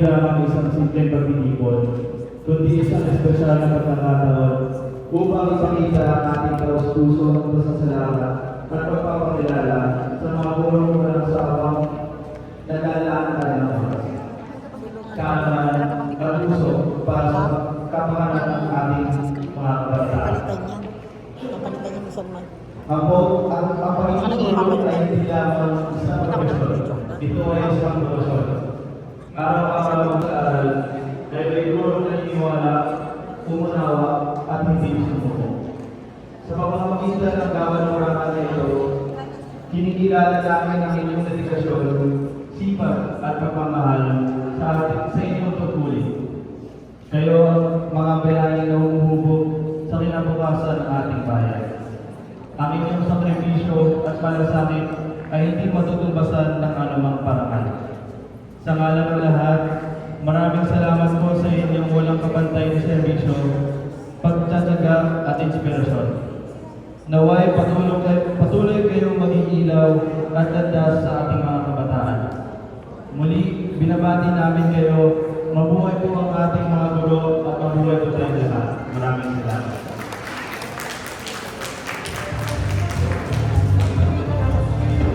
hindi lamang isang simpleng pagtitipon, kundi isang espesyal na pagkakataon upang ipakita ang ating taus-puso ng pasasalamat at pagpapakilala sa mga bumulong sa awang naglalaan tayo ng oras. Kaalaman at puso para sa kapakanan ng ating mga kabataan. Napalitan niya minsan man. Ang Panginoon ay hindi lamang isang profesyon. Ito ay isang profesyon. Araw-araw mag-aaral dahil may guro na iniwala, umunawa at hindi sumuko. Sa pamamagitan ng gawa ng orangan na ito, kinikilala namin ang inyong dedikasyon, sipag at pagmamahal sa inyong tungkulin. Kayo ang mga bayani na humuhubog sa kinabukasan ng ating bayan. Ang inyong sakripisyo at malasakit ay hindi matutumbasan ng anumang paraan. Sa ngalan ng lahat, maraming salamat po sa inyong walang kapantay na serbisyo, pagtsatsaga at inspirasyon. Naway patuloy kayong maging ilaw at landas sa ating mga kabataan. Muli, binabati namin kayo. Mabuhay po ang ating mga guro at mabuhay po